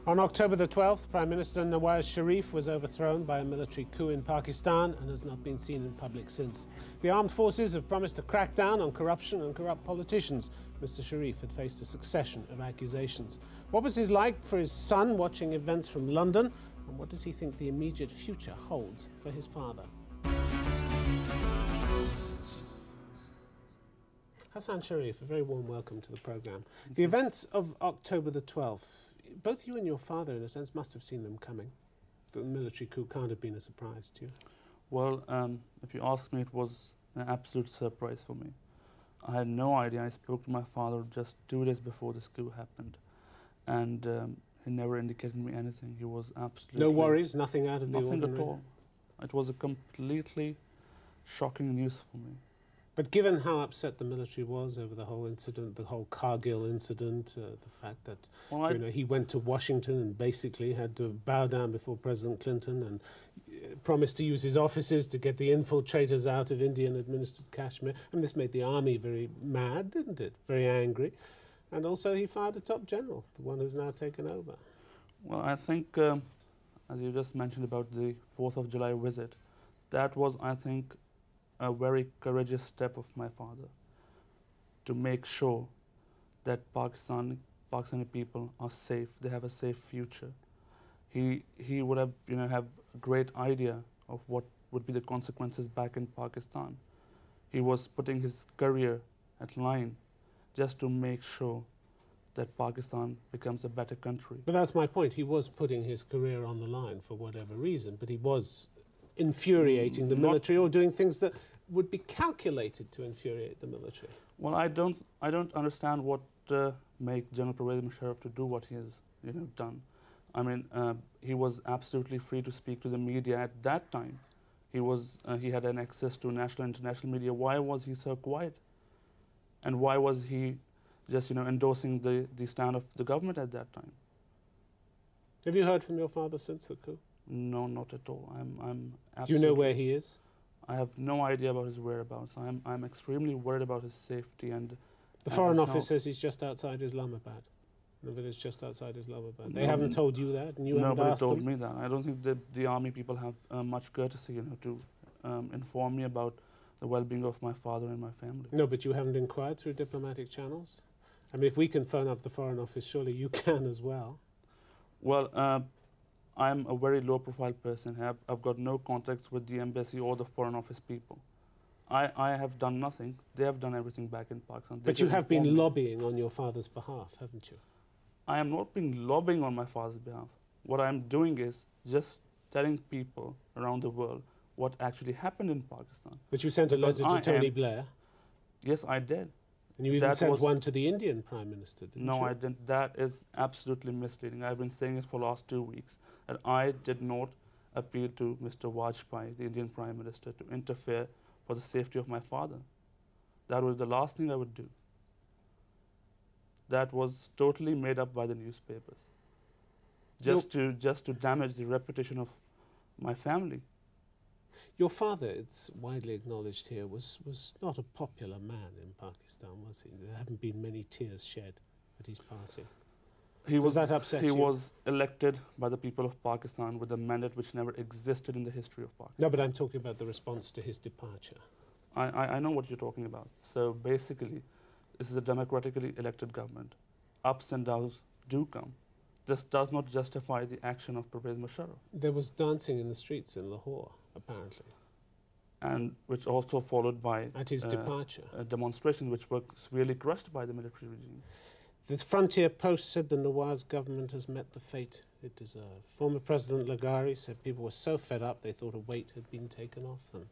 On October the 12th, Prime Minister Nawaz Sharif was overthrown by a military coup in Pakistan and has not been seen in public since. The armed forces have promised to crack down on corruption and corrupt politicians. Mr. Sharif had faced a succession of accusations. What was it like for his son watching events from London? And what does he think the immediate future holds for his father? Hassan Sharif, a very warm welcome to the programme. The events of October the 12th, both you and your father, in a sense, must have seen them coming. The military coup can't have been a surprise to you. Well, if you ask me, it was an absolute surprise for me. I had no idea. I spoke to my father just 2 days before this coup happened, and he never indicated me anything. He was absolutely... No worries, nothing out of the ordinary? Nothing at all. It was a completely shocking news for me. But given how upset the military was over the whole incident, the whole Kargil incident, the fact that he went to Washington and basically had to bow down before President Clinton and promised to use his offices to get the infiltrators out of Indian-administered Kashmir. And this made the army very mad, didn't it? Very angry. And also he fired a top general, the one who's now taken over. Well, I think, as you just mentioned about the 4th of July visit, that was, I think, a very courageous step of my father to make sure that Pakistani people are safe, they have a safe future. He would have, have a great idea of what would be the consequences back in Pakistan. He was putting his career at line just to make sure that Pakistan becomes a better country. But that's my point. He was putting his career on the line for whatever reason, but he was infuriating the military or doing things that would be calculated to infuriate the military. Well, I don't understand what make General Pervez Musharraf to do what he has done. I mean, he was absolutely free to speak to the media at that time. He had an access to national and international media. Why was he so quiet? And why was he just endorsing the stand of the government at that time? Have you heard from your father since the coup? No, not at all. I'm absolutely... Do you know where he is? I have no idea about his whereabouts. I'm extremely worried about his safety and... The Foreign Office says he's just outside Islamabad. The village just outside Islamabad. They haven't told you that, and you haven't asked them? Nobody told me that. I don't think the army people have much courtesy, to inform me about the well-being of my father and my family. No, but you haven't inquired through diplomatic channels? I mean, if we can phone up the Foreign Office, surely you can as well. Well, I'm a very low-profile person. I've got no contacts with the embassy or the Foreign Office people. I have done nothing. They have done everything back in Pakistan. But you have been lobbying on your father's behalf, haven't you? I am not being lobbying on my father's behalf. What I'm doing is just telling people around the world what actually happened in Pakistan. But you sent a letter to Tony Blair. Yes, I did. And you even sent one to the Indian Prime Minister, didn't you? No, I didn't. That is absolutely misleading. I've been saying it for the last 2 weeks, that I did not appeal to Mr. Vajpayee, the Indian Prime Minister, to interfere for the safety of my father. That was the last thing I would do. That was totally made up by the newspapers, just to damage the reputation of my family. Your father, it's widely acknowledged here, was not a popular man in Pakistan, was he? There haven't been many tears shed at his passing. Does that upset you? He was elected by the people of Pakistan with a mandate which never existed in the history of Pakistan. No, but I'm talking about the response to his departure. I know what you're talking about. So basically, this is a democratically elected government. Ups and downs do come. This does not justify the action of Pervez Musharraf. There was dancing in the streets in Lahore, apparently. And which also followed by... At his departure. Demonstrations which were severely crushed by the military regime. The Frontier Post said the Nawaz government has met the fate it deserved. Former President Laghari said people were so fed up they thought a weight had been taken off them.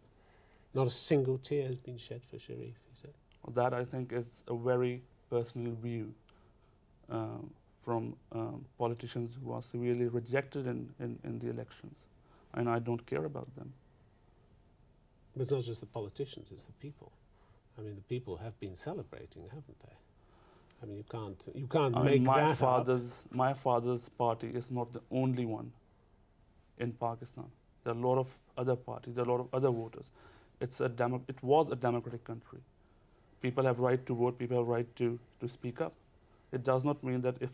Not a single tear has been shed for Sharif, he said. Well, that, I think, is a very personal view from politicians who are severely rejected in the elections. And I don't care about them. But it's not just the politicians, it's the people. I mean, the people have been celebrating, haven't they? I mean, you can't make that up. My father's party is not the only one in Pakistan. There are a lot of other parties, there are a lot of other voters. It was a democratic country. People have right to vote, people have right to speak up. It does not mean that if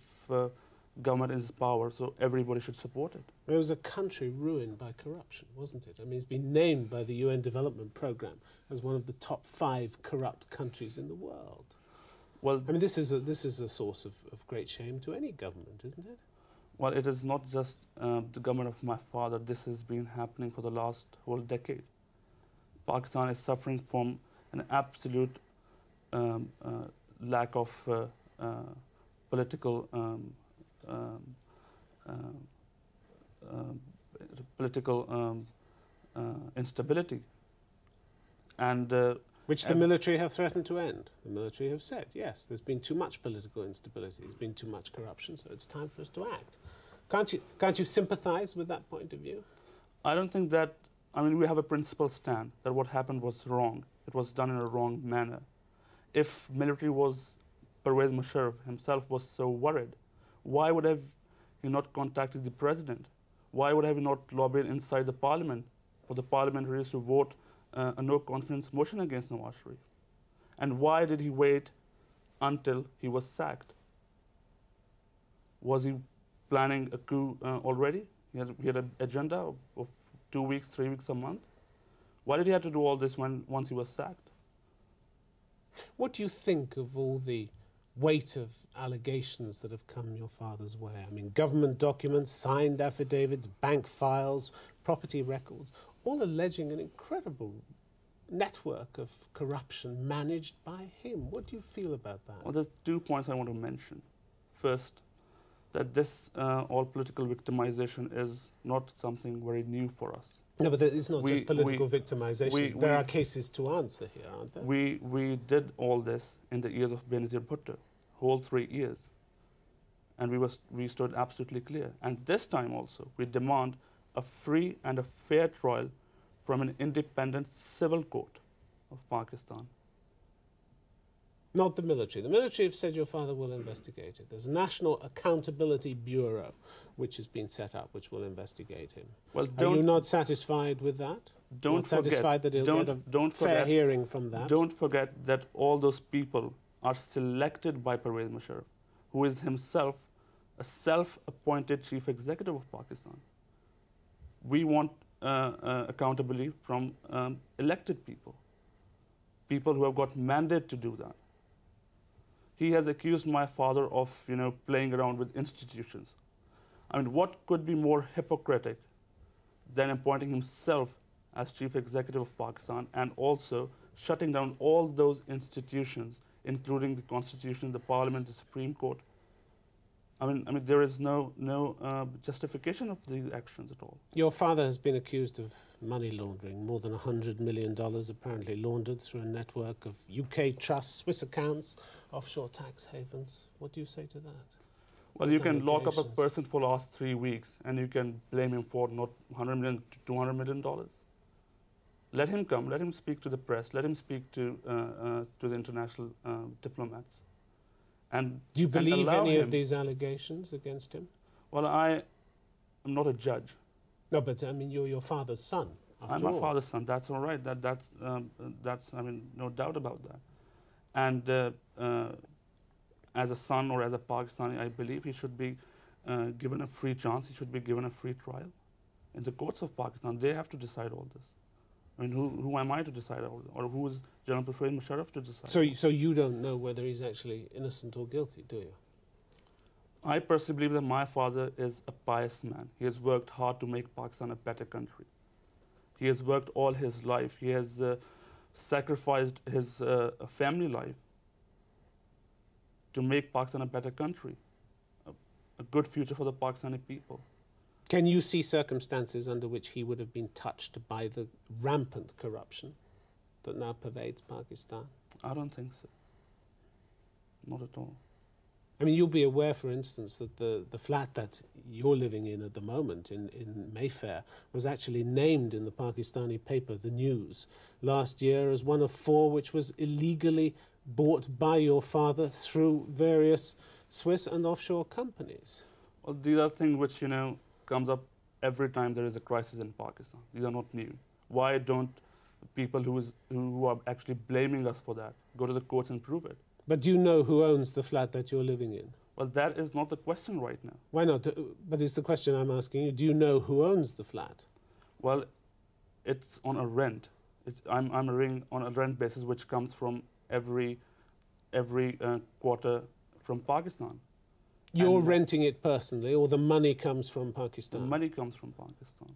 government is power, so everybody should support it. It was a country ruined by corruption, wasn't it? I mean, it's been named by the UN Development Programme as one of the top 5 corrupt countries in the world. Well, I mean, this is a source of great shame to any government, isn't it? Well, it is not just the government of my father. This has been happening for the last whole decade. Pakistan is suffering from an absolute lack of political instability, and which the military have threatened to end. The military have said, yes, there's been too much political instability, there's been too much corruption, so it's time for us to act. Can't you sympathise with that point of view? I don't think that. I mean, we have a principled stand that what happened was wrong. It was done in a wrong manner. If military was, Pervez Musharraf himself was so worried, why would have he not contacted the president? Why would have he not lobbied inside the parliament for the parliamentarians to vote a no-confidence motion against Nawaz Sharif? And why did he wait until he was sacked? Was he planning a coup already? He had an agenda of 2 weeks, 3 weeks, a month. Why did he have to do all this once he was sacked? What do you think of all the weight of allegations that have come your father's way? I mean, government documents, signed affidavits, bank files, property records, all alleging an incredible network of corruption managed by him. What do you feel about that? Well, there's 2 points I want to mention. First, that this all political victimization is not something very new for us. No, but it's not just political victimization. There are cases to answer here, aren't there? We did all this in the years of Benazir Bhutto, whole 3 years. And we stood absolutely clear. And this time also, we demand a free and a fair trial from an independent civil court of Pakistan. Not the military. The military have said your father will investigate it. There's a National Accountability Bureau which has been set up, which will investigate him. Well, are you not satisfied with that? Not satisfied that he'll get a fair hearing from that? Don't forget that all those people are selected by Pervez Musharraf, who is himself a self-appointed chief executive of Pakistan. We want accountability from elected people, people who have got mandate to do that. He has accused my father of, playing around with institutions. I mean, what could be more hypocritic than appointing himself as chief executive of Pakistan and also shutting down all those institutions, including the Constitution, the Parliament, the Supreme Court? I mean, there is no justification of these actions at all. Your father has been accused of money laundering, more than $100 million apparently laundered through a network of UK trusts, Swiss accounts, offshore tax havens. What do you say to that? Well, you can lock up a person for the last 3 weeks and you can blame him for not $100 million to $200 million. Let him come, let him speak to the press, let him speak to the international diplomats. And do you believe any of these allegations against him? Well, I am not a judge. No, but I mean, you're your father's son. I'm my father's son. That's all right. That's I mean, no doubt about that. And as a son or as a Pakistani, I believe he should be given a free chance. He should be given a free trial in the courts of Pakistan. They have to decide all this. I mean, who am I to decide all this? Or who is General Pervez Musharraf to decide? So you don't know whether he's actually innocent or guilty, do you? I personally believe that my father is a pious man. He has worked hard to make Pakistan a better country. He has worked all his life. He has sacrificed his family life to make Pakistan a better country, a good future for the Pakistani people. Can you see circumstances under which he would have been touched by the rampant corruption that now pervades Pakistan? I don't think so. Not at all. I mean, you'll be aware, for instance, that the flat that you're living in at the moment in Mayfair was actually named in the Pakistani paper, The News, last year as one of 4 which was illegally bought by your father through various Swiss and offshore companies. Well, these are things which, comes up every time there is a crisis in Pakistan. These are not new. Why don't people who are actually blaming us for that go to the courts and prove it? But do you know who owns the flat that you're living in? Well, that is not the question right now. Why not? But it's the question I'm asking you. Do you know who owns the flat? Well, it's on a rent. I'm living on a rent basis, which comes from every quarter from Pakistan. You're renting it personally, or the money comes from Pakistan? The money comes from Pakistan.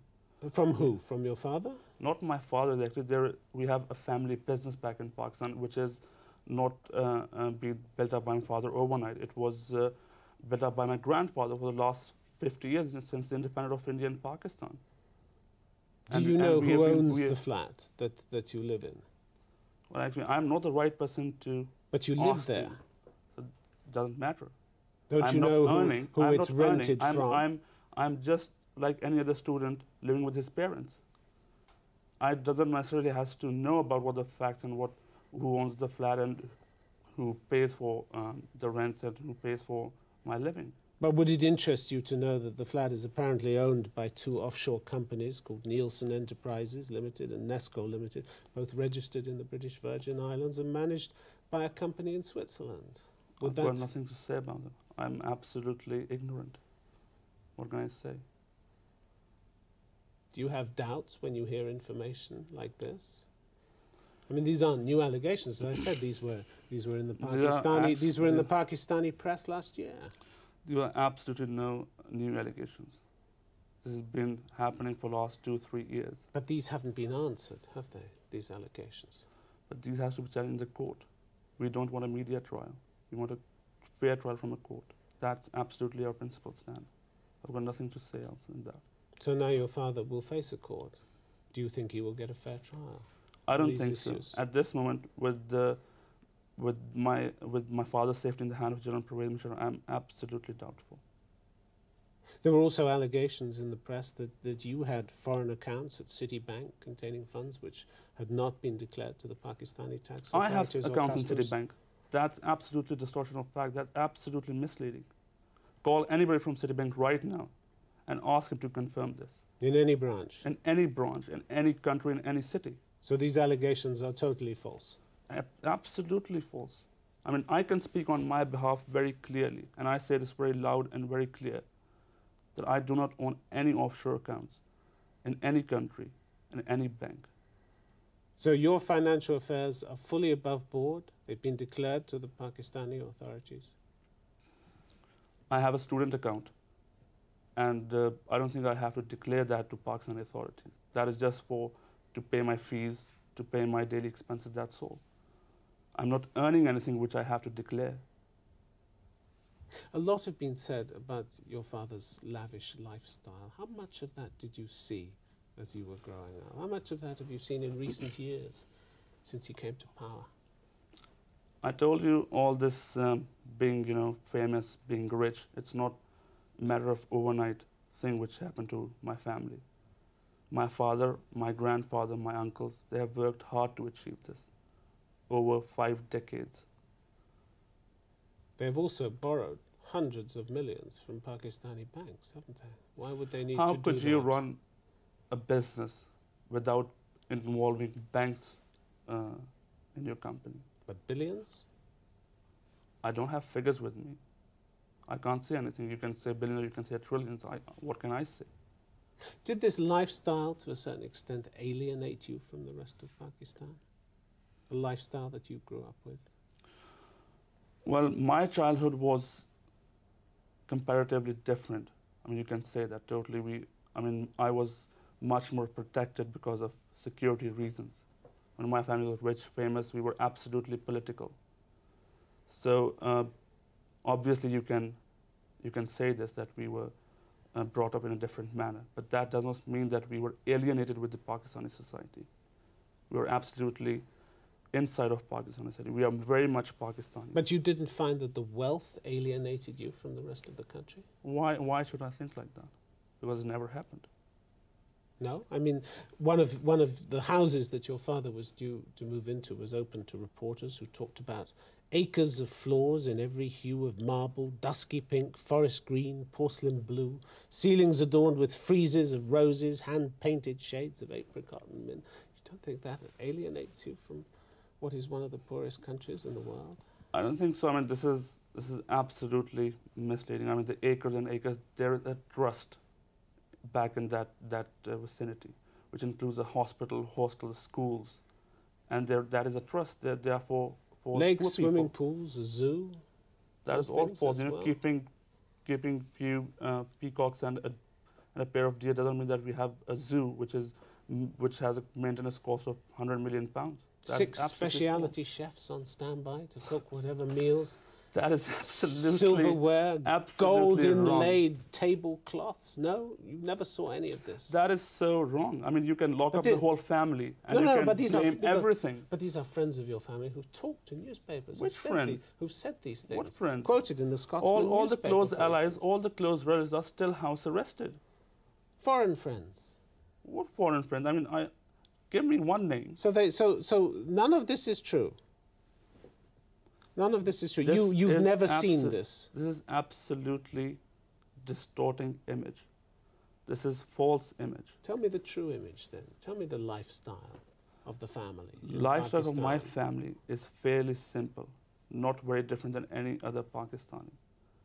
From who? From your father? Not my father. Actually, we have a family business back in Pakistan, which is not been built up by my father overnight. It was built up by my grandfather for the last 50 years since the independence of India and Pakistan. Do you know who owns the flat that you live in? Well, actually, I'm not the right person to. But you live there. So it doesn't matter. Don't you know who it's rented from? I'm just like any other student living with his parents. I doesn't necessarily has to know about what the facts and who owns the flat and who pays for the rents and who pays for my living. But would it interest you to know that the flat is apparently owned by two offshore companies called Nielsen Enterprises Limited and Nesco Limited, both registered in the British Virgin Islands and managed by a company in Switzerland? I've got nothing to say about it. I'm absolutely ignorant. What can I say? Do you have doubts when you hear information like this? I mean, these aren't new allegations. As I said, these were in the Pakistani press last year. There are absolutely no new allegations. This has been happening for the last 2-3 years. But these haven't been answered, have they? These allegations. But these has to be challenged in the court. We don't want a media trial. We want a fair trial from a court. That's absolutely our principal stand. I've got nothing to say else than that. So now your father will face a court. Do you think he will get a fair trial? I don't think so. At this moment, with my father's safety in the hand of General Pervez Musharraf, I'm absolutely doubtful. There were also allegations in the press that you had foreign accounts at Citibank containing funds which had not been declared to the Pakistani tax authorities. I have accounts in Citibank. That's absolutely distortion of fact. That's absolutely misleading. Call anybody from Citibank right now and ask him to confirm this. In any branch? In any branch, in any country, in any city. So these allegations are totally false? Absolutely false. I mean, I can speak on my behalf very clearly, and I say this very loud and very clear, that I do not own any offshore accounts in any country, in any bank. So your financial affairs are fully above board? They've been declared to the Pakistani authorities? I have a student account, and I don't think I have to declare that to Pakistani authorities. That is just to pay my fees, to pay my daily expenses, that's all. I'm not earning anything which I have to declare. A lot have been said about your father's lavish lifestyle. How much of that did you see as you were growing up? How much of that have you seen in recent years since he came to power? I told you all this being, famous, being rich, it's not a matter of overnight thing which happened to my family. My father, my grandfather, my uncles, they have worked hard to achieve this over 5 decades. They've also borrowed hundreds of millions from Pakistani banks, haven't they? Why would they need to do that? How could you run a business without involving banks in your company? But billions? I don't have figures with me. I can't say anything. You can say billions, you can say trillions. What can I say? Did this lifestyle, to a certain extent, alienate you from the rest of Pakistan? The lifestyle that you grew up with? Well, my childhood was comparatively different. I mean, you can say that totally. I was much more protected because of security reasons. When my family was rich, famous, we were absolutely political. So obviously you can say this, that we were brought up in a different manner, but that does not mean that we were alienated with the Pakistani society. We were absolutely inside of Pakistani society. We are very much Pakistani. But you didn't find that the wealth alienated you from the rest of the country? Why should I think like that? Because it never happened. No? I mean, one of the houses that your father was due to move into was open to reporters who talked about acres of floors in every hue of marble, dusky pink, forest green, porcelain blue, ceilings adorned with friezes of roses, hand-painted shades of apricot and mint. You don't think that alienates you from what is one of the poorest countries in the world? I don't think so. I mean, this is absolutely misleading. I mean, the acres and acres, there is a trust back in that vicinity, which includes a hospital, hostels, schools, and that is a trust. They're for lakes, poor swimming people. pools, a zoo. That is all for keeping few peacocks and a pair of deer doesn't mean that we have a zoo which has a maintenance cost of £100 million. That's 6 specialty chefs on standby to cook whatever meals. That is absolutely silverware, gold inlaid wrong. Tablecloths. No, you never saw any of this. That is so wrong. I mean, you can lock up the whole family and you can blame everything. But these are friends of your family who've talked to newspapers. Which friends? Who've said these things. What friends? Quoted in the Scotsman all the close allies, instance. all the close relatives are still house arrested. Foreign friends. What foreign friends? I mean, give me one name. So none of this is true. None of this is true. You've never seen this. This is absolutely distorting image. This is false image. Tell me the true image then. Tell me the lifestyle of the family. Lifestyle of my family is fairly simple, not very different than any other Pakistani.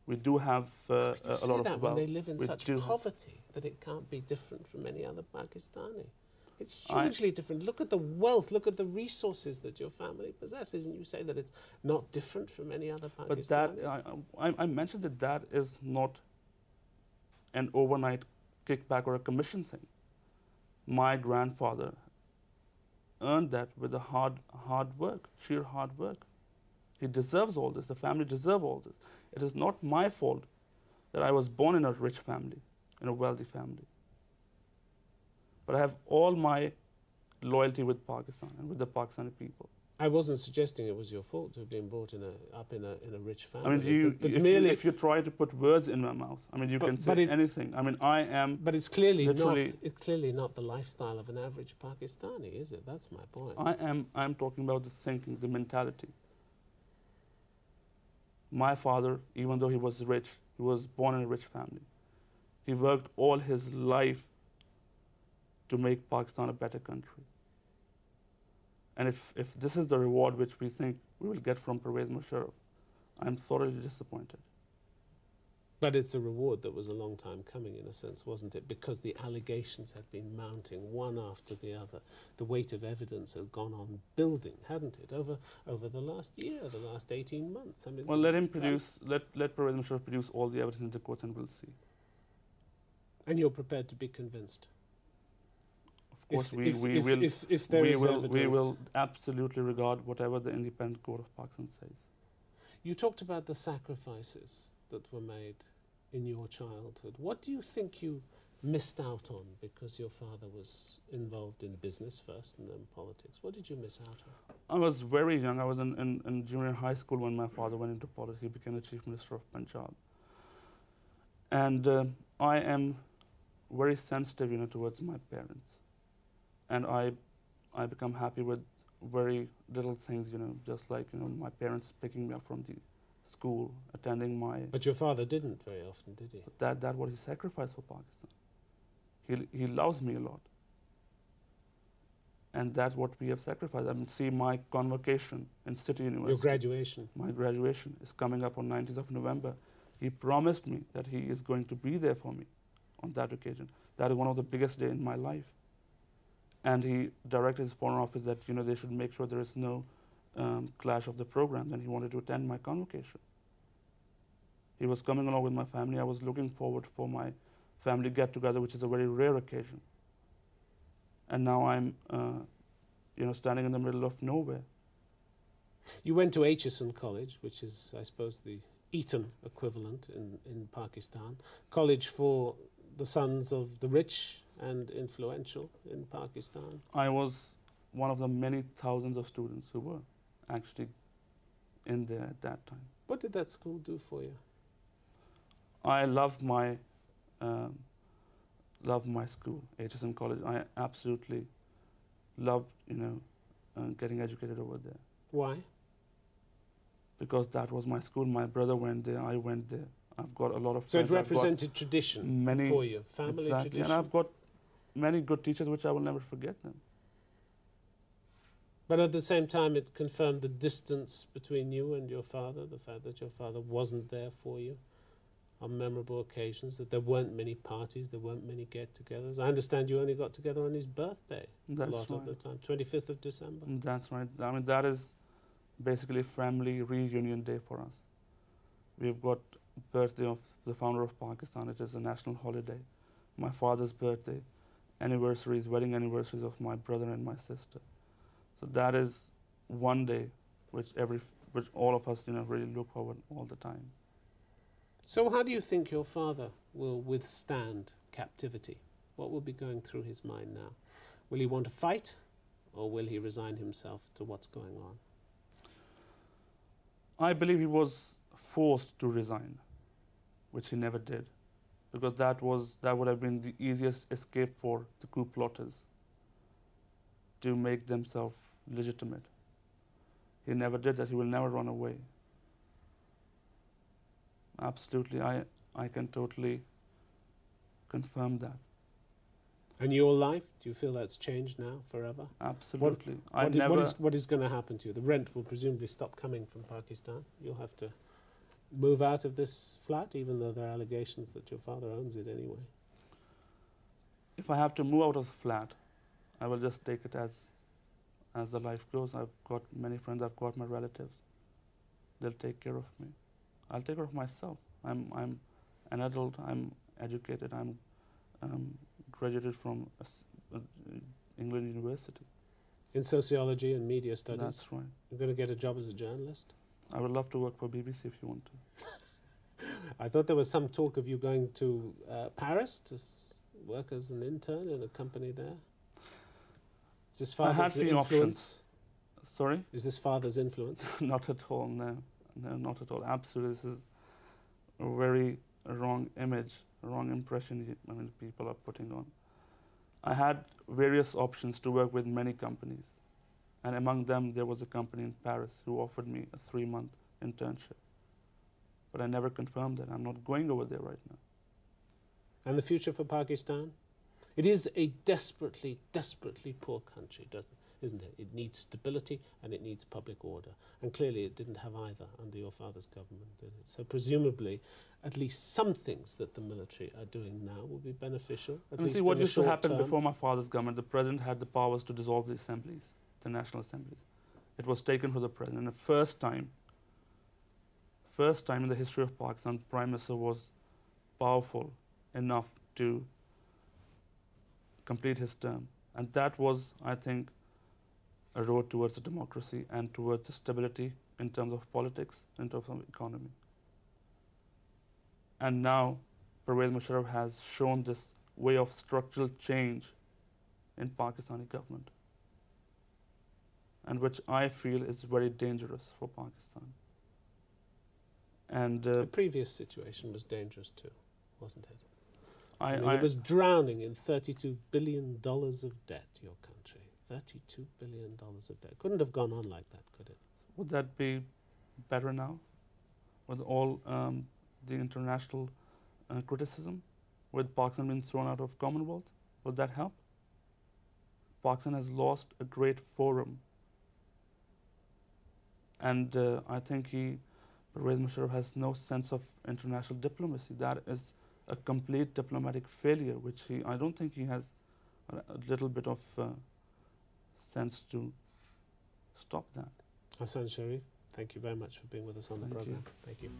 We do have a lot of wealth. When they live in such poverty that it can't be different from any other Pakistani. It's hugely different. Look at the wealth, look at the resources that your family possesses, and you say that it's not different from any other Pakistani. But I mentioned that is not an overnight kickback or a commission thing. My grandfather earned that with a hard work, sheer hard work. He deserves all this. The family deserves all this. It is not my fault that I was born in a rich family, in a wealthy family. But I have all my loyalty with Pakistan and with the Pakistani people. I wasn't suggesting it was your fault to have been brought up in a rich family. I mean, if you try to put words in my mouth, I mean, you can say anything. I mean, I am. But it's clearly not the lifestyle of an average Pakistani, is it? That's my point. I'm talking about the thinking, the mentality. My father, even though he was rich, he was born in a rich family. He worked all his life to make Pakistan a better country. And if this is the reward which we think we will get from Pervez Musharraf, I'm thoroughly disappointed. But it's a reward that was a long time coming, in a sense, wasn't it? Because the allegations had been mounting one after the other. The weight of evidence had gone on building, hadn't it, over the last year, the last 18 months. I mean, well, let him produce, let Pervez Musharraf produce all the evidence in the courts and we'll see. And you're prepared to be convinced? Of course, we will absolutely regard whatever the independent court of Pakistan says. You talked about the sacrifices that were made in your childhood. What do you think you missed out on because your father was involved in business first and then politics? What did you miss out on? I was very young. I was in junior high school when my father went into politics. He became the Chief Minister of Punjab. And I am very sensitive, towards my parents. And I become happy with very little things, just like, my parents picking me up from the school, attending my... But your father didn't very often, did he? But that's what he sacrificed for Pakistan. He loves me a lot. And that's what we have sacrificed. I mean, see my convocation in City University. Your graduation. My graduation is coming up on 19th of November. He promised me that he is going to be there for me on that occasion. That is one of the biggest days in my life. And he directed his Foreign Office that, they should make sure there is no clash of the programs, and he wanted to attend my convocation. He was coming along with my family. I was looking forward for my family get-together, which is a very rare occasion. And now I'm, standing in the middle of nowhere. You went to Aitchison College, which is, I suppose, the Eton equivalent in Pakistan. College for the sons of the rich and influential in Pakistan. I was one of the many thousands of students who were actually in there at that time. What did that school do for you? I love my school, Aitchison College. I absolutely loved, getting educated over there. Why? Because that was my school. My brother went there. I went there. I've got a lot of friends. So it represented tradition for you, family tradition. And I've got many good teachers which I will never forget them. But at the same time, it confirmed the distance between you and your father, the fact that your father wasn't there for you on memorable occasions, that there weren't many parties, there weren't many get-togethers. I understand you only got together on his birthday a lot of the time, 25th of December. That's right. I mean, that is basically family reunion day for us. We've got birthday of the founder of Pakistan. It is a national holiday. My father's birthday, anniversaries, wedding anniversaries of my brother and my sister. So that is one day which all of us, really look forward all the time. So how do you think your father will withstand captivity? What will be going through his mind now? Will he want to fight, or will he resign himself to what's going on? I believe he was forced to resign, which he never did, because that would have been the easiest escape for the coup plotters to make themselves legitimate. He never did that. He will never run away. Absolutely, I can totally confirm that. And your life, do you feel that's changed now forever? Absolutely. What is going to happen to you? The rent will presumably stop coming from Pakistan. You'll have to move out of this flat, even though there are allegations that your father owns it anyway. If I have to move out of the flat, I will just take it as the life goes. I've got many friends, I've got my relatives. They'll take care of me. I'll take care of myself. I'm an adult, I'm educated, I'm graduated from England University. In sociology and media studies? That's right. You're going to get a job as a journalist? I would love to work for BBC if you want to. I thought there was some talk of you going to Paris to work as an intern in a company there. Is this father's influence? I had few options. Sorry? Is this father's influence? Not at all, no. No, not at all. Absolutely, this is a very wrong image, a wrong impression people are putting on. I had various options to work with many companies, and among them there was a company in Paris who offered me a 3-month internship. But I never confirmed that. I'm not going over there right now. And the future for Pakistan? It is a desperately, desperately poor country, isn't it? It needs stability and it needs public order. And clearly it didn't have either under your father's government, did it? So presumably, at least some things that the military are doing now will be beneficial, at least in the short term. What used to happen before my father's government, the president had the powers to dissolve the assemblies, the national assemblies. It was taken from the president. And the first time in the history of Pakistan, the Prime Minister was powerful enough to complete his term. And that was, I think, a road towards the democracy and towards the stability in terms of politics, in terms of economy. And now, Pervez Musharraf has shown this way of structural change in Pakistani government, and which I feel is very dangerous for Pakistan. And the previous situation was dangerous too, wasn't it? It was drowning in $32 billion of debt, your country. $32 billion of debt. Couldn't have gone on like that, could it? Would that be better now? With all the international criticism? With Pakistan being thrown out of Commonwealth? Would that help? Pakistan has lost a great forum. And I think Pervez Musharraf has no sense of international diplomacy. That is a complete diplomatic failure, which I don't think he has a little bit of sense to stop that. Hassan Sharif, thank you very much for being with us on the program. Thank you.